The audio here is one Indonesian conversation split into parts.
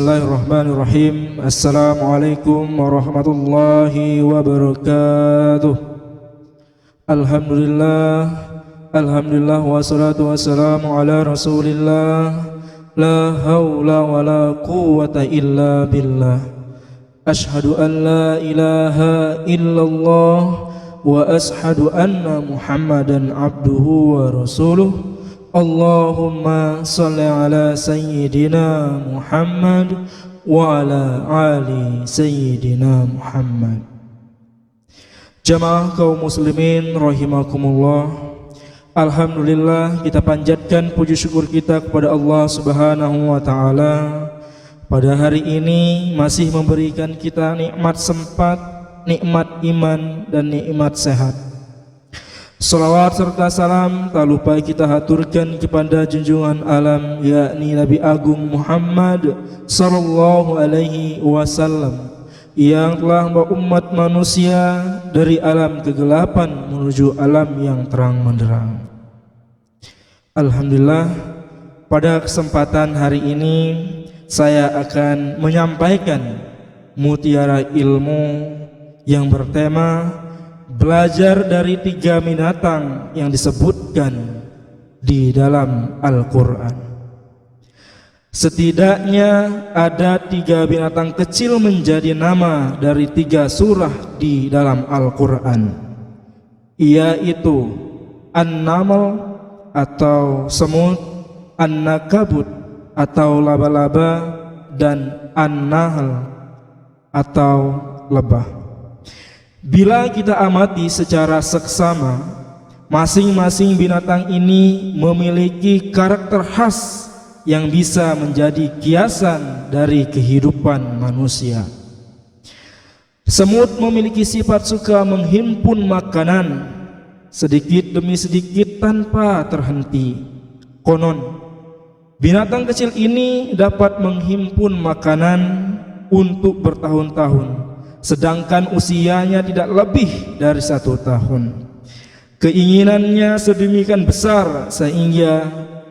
Bismillahirrahmanirrahim. Assalamualaikum warahmatullahi wabarakatuh. Alhamdulillah wassalatu wassalamu ala Rasulillah. La haula wala quwwata illa billah. Ashhadu an la ilaha illallah wa ashhadu anna Muhammadan abduhu wa rasuluh. Allahumma salli ala sayyidina Muhammad wa ala ali sayyidina Muhammad. Jamaah kaum muslimin rahimakumullah, alhamdulillah kita panjatkan puji syukur kita kepada Allah Subhanahu wa taala. Pada hari ini masih memberikan kita nikmat sempat, nikmat iman dan nikmat sehat. Salawat serta salam tak lupa kita haturkan kepada junjungan alam, yakni Nabi Agung Muhammad sallallahu alaihi wasallam, yang telah membawa umat manusia dari alam kegelapan menuju alam yang terang benderang. Alhamdulillah, pada kesempatan hari ini saya akan menyampaikan mutiara ilmu yang bertema belajar dari 3 binatang yang disebutkan di dalam Al-Quran. Setidaknya ada 3 binatang kecil menjadi nama dari 3 surah di dalam Al-Quran, yaitu An-Naml atau semut, An-Nakabut atau laba-laba, dan An-Nahl atau lebah. Bila kita amati secara seksama, masing-masing binatang ini memiliki karakter khas yang bisa menjadi kiasan dari kehidupan manusia. Semut memiliki sifat suka menghimpun makanan sedikit demi sedikit tanpa terhenti. Konon, binatang kecil ini dapat menghimpun makanan untuk bertahun-tahun, sedangkan usianya tidak lebih dari 1 tahun. Keinginannya sedemikian besar sehingga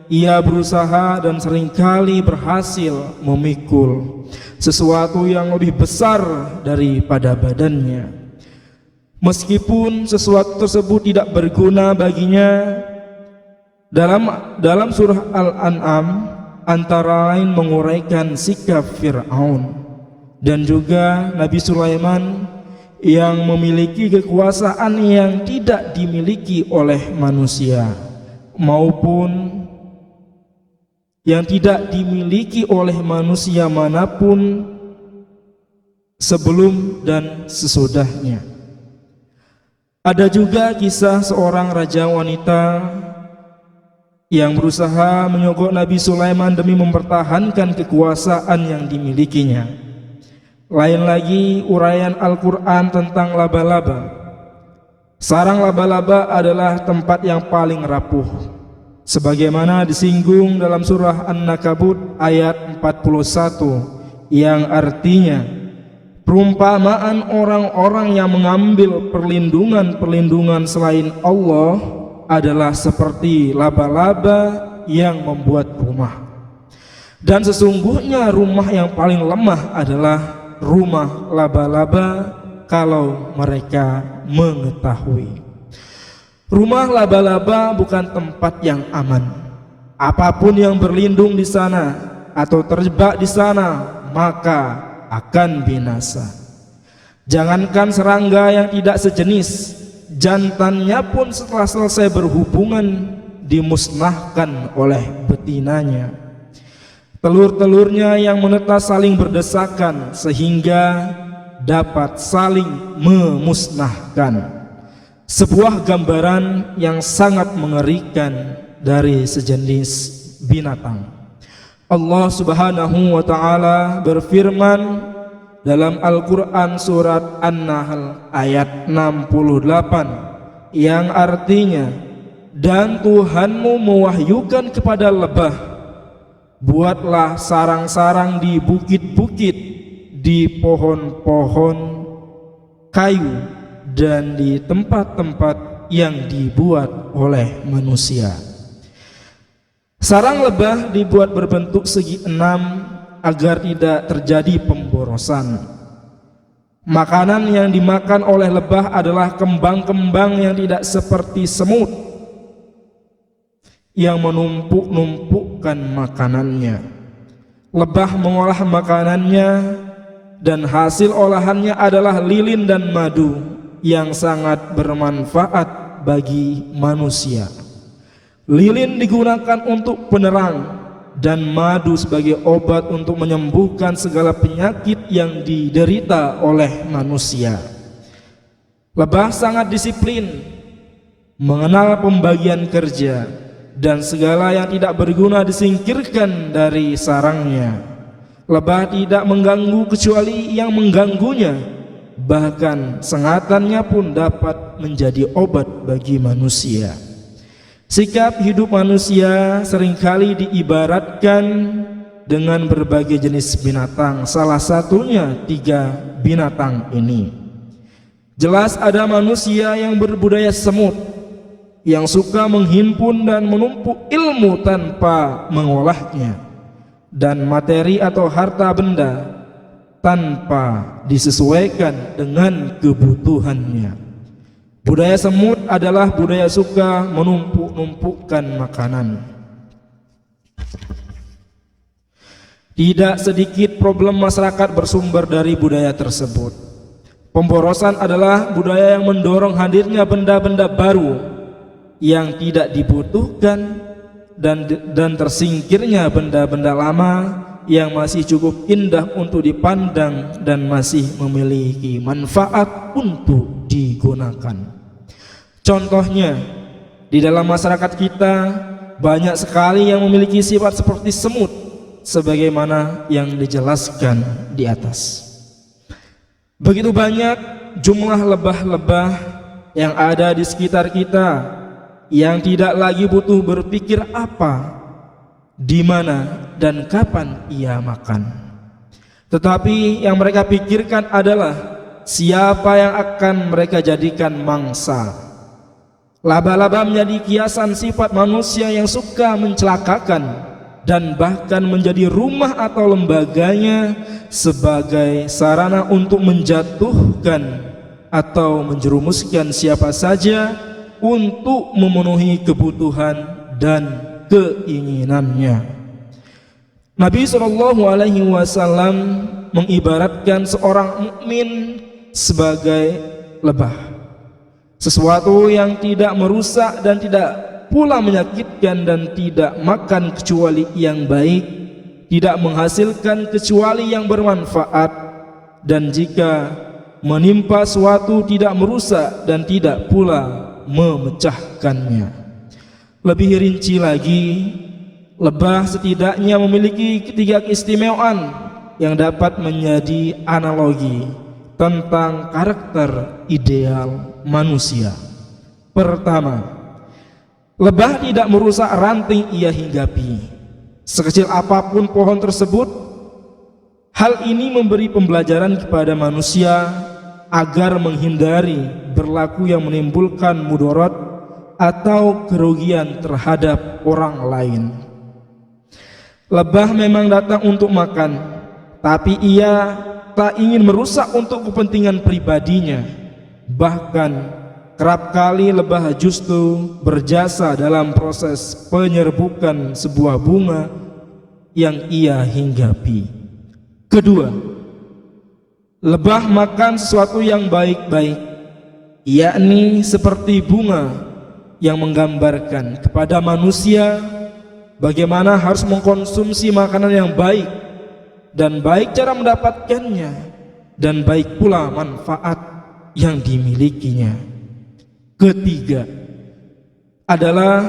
ia berusaha dan seringkali berhasil memikul sesuatu yang lebih besar daripada badannya. Meskipun sesuatu tersebut tidak berguna baginya, dalam surah Al-An'am antara lain menguraikan sikap Fir'aun dan juga Nabi Sulaiman yang memiliki kekuasaan yang tidak dimiliki oleh manusia maupun yang tidak dimiliki oleh manusia manapun sebelum dan sesudahnya. Ada juga kisah seorang raja wanita yang berusaha menyogok Nabi Sulaiman demi mempertahankan kekuasaan yang dimilikinya. Lain lagi uraian Al-Quran tentang laba-laba. Sarang laba-laba adalah tempat yang paling rapuh, sebagaimana disinggung dalam surah An-Nakabut ayat 41, yang artinya perumpamaan orang-orang yang mengambil perlindungan selain Allah adalah seperti laba-laba yang membuat rumah. Dan sesungguhnya rumah yang paling lemah adalah rumah laba-laba kalau mereka mengetahui. Rumah laba-laba bukan tempat yang aman. Apapun yang berlindung di sana atau terjebak di sana maka akan binasa. Jangankan serangga yang tidak sejenis, jantannya pun setelah selesai berhubungan dimusnahkan oleh betinanya. Telur-telurnya yang menetas saling berdesakan sehingga dapat saling memusnahkan. Sebuah gambaran yang sangat mengerikan dari sejenis binatang. Allah Subhanahu wa taala berfirman dalam Al-Quran surat An-Nahl ayat 68 yang artinya, dan Tuhanmu mewahyukan kepada lebah, buatlah sarang-sarang di bukit-bukit, di pohon-pohon kayu, dan di tempat-tempat yang dibuat oleh manusia. Sarang lebah dibuat berbentuk segi 6 agar tidak terjadi pemborosan. Makanan yang dimakan oleh lebah adalah kembang-kembang yang tidak seperti semut yang menumpuk-numpukkan makanannya. Lebah mengolah makanannya dan hasil olahannya adalah lilin dan madu yang sangat bermanfaat bagi manusia. Lilin digunakan untuk penerang dan madu sebagai obat untuk menyembuhkan segala penyakit yang diderita oleh manusia. Lebah sangat disiplin, mengenal pembagian kerja, dan segala yang tidak berguna disingkirkan dari sarangnya. Lebah tidak mengganggu kecuali yang mengganggunya, bahkan sengatannya pun dapat menjadi obat bagi manusia. Sikap hidup manusia seringkali diibaratkan dengan berbagai jenis binatang, salah satunya 3 binatang ini. Jelas ada manusia yang berbudaya semut, yang suka menghimpun dan menumpuk ilmu tanpa mengolahnya, dan materi atau harta benda tanpa disesuaikan dengan kebutuhannya. Budaya semut adalah budaya suka menumpuk-numpukkan makanan. Tidak sedikit problem masyarakat bersumber dari budaya tersebut. Pemborosan adalah budaya yang mendorong hadirnya benda-benda baru yang tidak dibutuhkan dan tersingkirnya benda-benda lama yang masih cukup indah untuk dipandang dan masih memiliki manfaat untuk digunakan. Contohnya, di dalam masyarakat kita banyak sekali yang memiliki sifat seperti semut, sebagaimana yang dijelaskan di atas. Begitu banyak jumlah lebah-lebah yang ada di sekitar kita yang tidak lagi butuh berpikir apa, di mana, dan kapan ia makan. Tetapi yang mereka pikirkan adalah siapa yang akan mereka jadikan mangsa. Laba-laba menjadi kiasan sifat manusia yang suka mencelakakan dan bahkan menjadi rumah atau lembaganya sebagai sarana untuk menjatuhkan atau menjerumuskan siapa saja untuk memenuhi kebutuhan dan keinginannya. Nabi SAW mengibaratkan seorang mukmin sebagai lebah, sesuatu yang tidak merusak dan tidak pula menyakitkan, dan tidak makan kecuali yang baik, tidak menghasilkan kecuali yang bermanfaat, dan jika menimpa suatu tidak merusak dan tidak pula memecahkannya. Lebih rinci lagi, lebah setidaknya memiliki 3 keistimewaan yang dapat menjadi analogi tentang karakter ideal manusia. Pertama, lebah tidak merusak ranting ia hinggapi, sekecil apapun pohon tersebut. Hal ini memberi pembelajaran kepada manusia agar menghindari berlaku yang menimbulkan mudarat atau kerugian terhadap orang lain. Lebah memang datang untuk makan, tapi ia tak ingin merusak untuk kepentingan pribadinya. Bahkan kerap kali lebah justru berjasa dalam proses penyerbukan sebuah bunga yang ia hinggapi. Kedua, lebah makan sesuatu yang baik-baik, yakni seperti bunga yang menggambarkan kepada manusia bagaimana harus mengkonsumsi makanan yang baik, dan baik cara mendapatkannya, dan baik pula manfaat yang dimilikinya. Ketiga adalah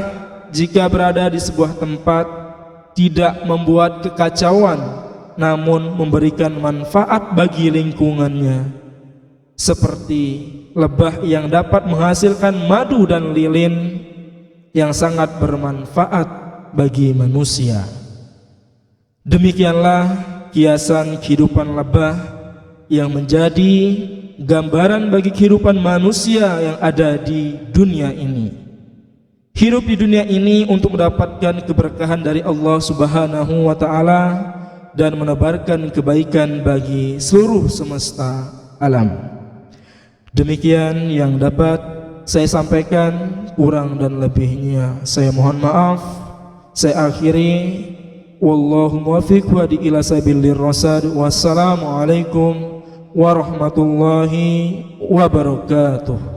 jika berada di sebuah tempat tidak membuat kekacauan, namun memberikan manfaat bagi lingkungannya, seperti lebah yang dapat menghasilkan madu dan lilin yang sangat bermanfaat bagi manusia. Demikianlah kiasan kehidupan lebah yang menjadi gambaran bagi kehidupan manusia yang ada di dunia ini. Hidup di dunia ini untuk mendapatkan keberkahan dari Allah Subhanahu wa ta'ala dan menebarkan kebaikan bagi seluruh semesta alam. Demikian yang dapat saya sampaikan, kurang dan lebihnya saya mohon maaf. Saya akhiri, wallahu muwaffiq wa ila sabilir rasyad. Wassalamualaikum warahmatullahi wabarakatuh.